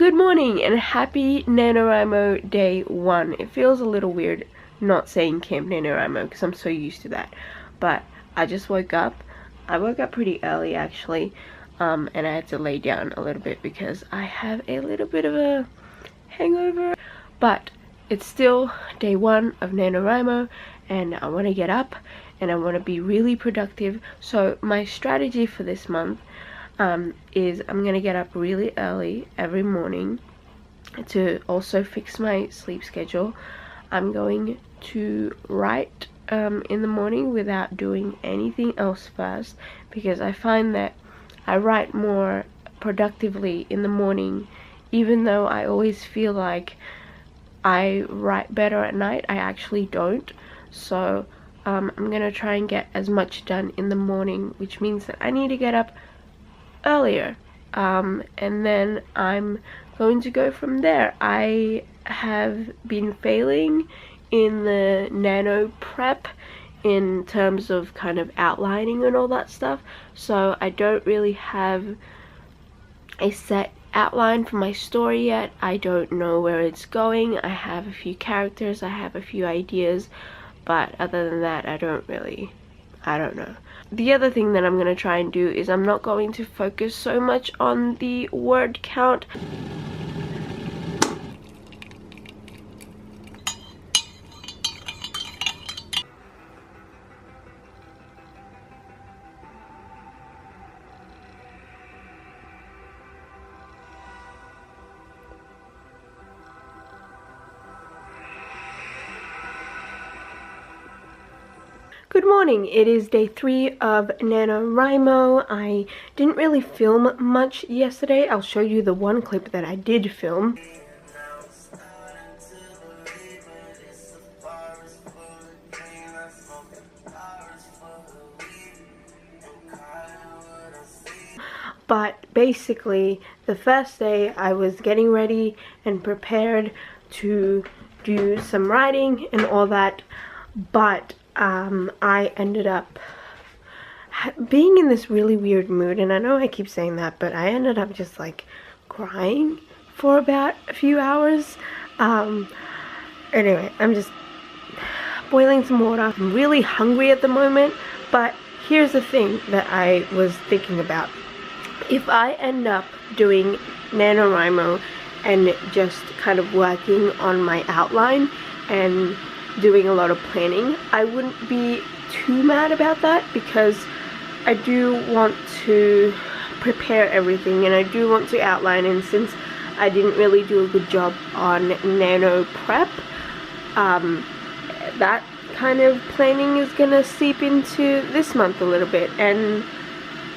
Good morning and happy NaNoWriMo day 1. It feels a little weird not saying Camp NaNoWriMo because I'm so used to that. But I just woke up. I woke up pretty early actually, and I had to lay down a little bit because I have a little bit of a hangover. But it's still day 1 of NaNoWriMo and I want to get up and I want to be really productive. So my strategy for this month is I'm gonna get up really early every morning to also fix my sleep schedule. I'm going to write in the morning without doing anything else first, because I find that I write more productively in the morning, even though I always feel like I write better at night. I actually don't. So I'm gonna try and get as much done in the morning, which means that I need to get up earlier, and then I'm going to go from there. I have been failing in the nano prep in terms of kind of outlining and all that stuff, so I don't really have a set outline for my story yet. I don't know where it's going. I have a few characters, I have a few ideas, but other than that I don't know. The other thing that I'm going to try and do is I'm not going to focus so much on the word count. Good morning, it is day 3 of NaNoWriMo. I didn't really film much yesterday. I'll show you the one clip that I did film. But basically, the first day I was getting ready and prepared to do some writing and all that, but I ended up being in this really weird mood, and I know I keep saying that, but I ended up just like crying for about a few hours. Anyway, I'm just boiling some water. I'm really hungry at the moment, but here's the thing that I was thinking about. If I end up doing NaNoWriMo and just kind of working on my outline and doing a lot of planning, I wouldn't be too mad about that, because I do want to prepare everything and I do want to outline, and since I didn't really do a good job on nano prep, that kind of planning is gonna seep into this month a little bit, and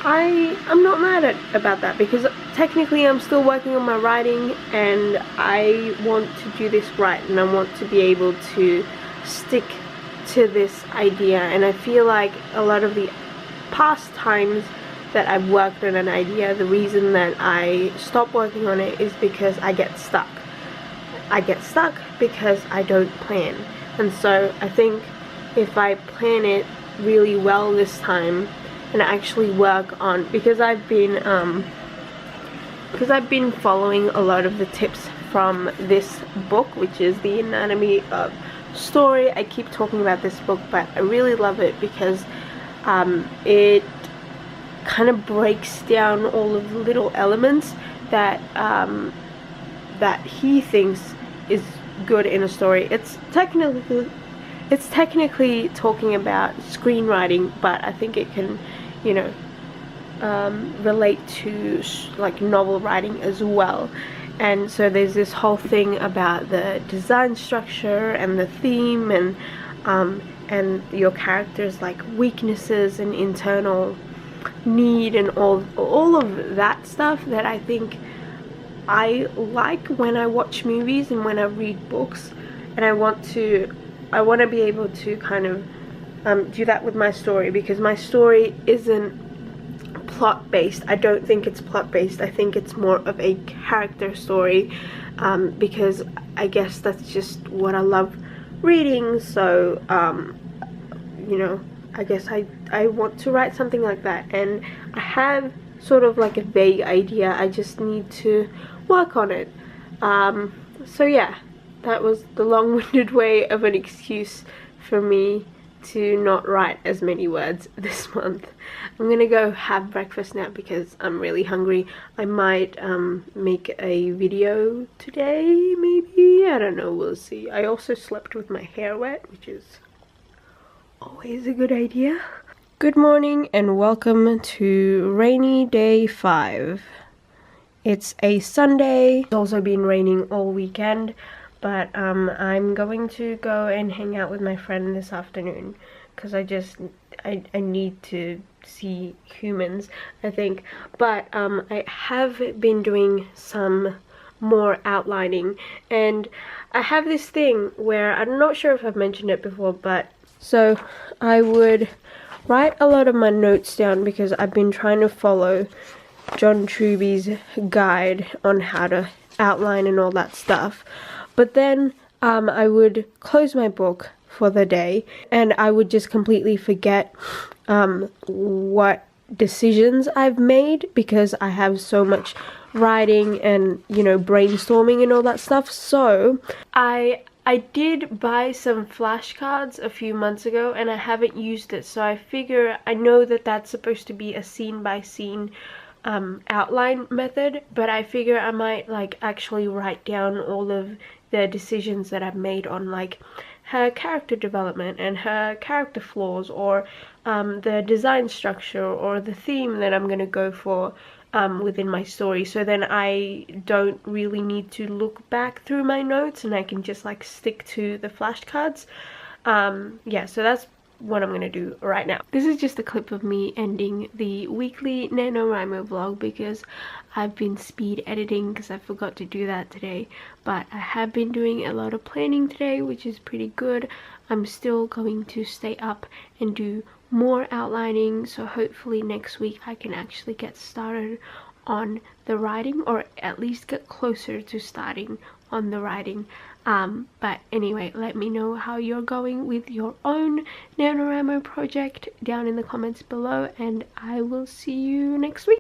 I'm not mad about that, because technically I'm still working on my writing and I want to do this right, and I want to be able to stick to this idea. And I feel like a lot of the past times that I've worked on an idea, the reason that I stop working on it is because I get stuck. I get stuck because I don't plan. And so I think if I plan it really well this time and actually work on, because I've been following a lot of the tips from this book, which is The Anatomy of Story. I keep talking about this book, but I really love it because it kind of breaks down all of the little elements that that he thinks is good in a story. It's technically talking about screenwriting, but I think it can, you know, relate to like novel writing as well. And so there's this whole thing about the design structure and the theme and your characters' like weaknesses and internal need and all of that stuff that I think I like when I watch movies and when I read books, and I want to be able to kind of do that with my story, because my story isn't plot based. I don't think it's plot based. I think it's more of a character story, because I guess that's just what I love reading. So you know, I guess I want to write something like that, and I have sort of like a vague idea. I just need to work on it. So yeah, that was the long-winded way of an excuse for me to not write as many words this month. I'm gonna go have breakfast now because I'm really hungry. I might make a video today, maybe, I don't know, we'll see. I also slept with my hair wet, which is always a good idea. Good morning and welcome to rainy day 5. It's a Sunday. It's also been raining all weekend, but I'm going to go and hang out with my friend this afternoon because I need to see humans, I think. But I have been doing some more outlining, and I have this thing where I'm not sure if I've mentioned it before, but so I would write a lot of my notes down because I've been trying to follow John Truby's guide on how to outline and all that stuff. But then I would close my book for the day and I would just completely forget what decisions I've made because I have so much writing and, you know, brainstorming and all that stuff. So I did buy some flashcards a few months ago and I haven't used it, so I figure I know that that's supposed to be a scene by scene outline method, but I figure I might like actually write down all of the decisions that I've made on like her character development and her character flaws, or the design structure or the theme that I'm gonna go for within my story, so then I don't really need to look back through my notes and I can just like stick to the flashcards. Yeah, so that's what I'm gonna do right now. This is just a clip of me ending the weekly NaNoWriMo vlog because I've been speed editing because I forgot to do that today, but I have been doing a lot of planning today, which is pretty good. I'm still going to stay up and do more outlining, so hopefully next week I can actually get started on the writing, or at least get closer to starting on the writing. But anyway, let me know how you're going with your own NaNoWriMo project down in the comments below, and I will see you next week.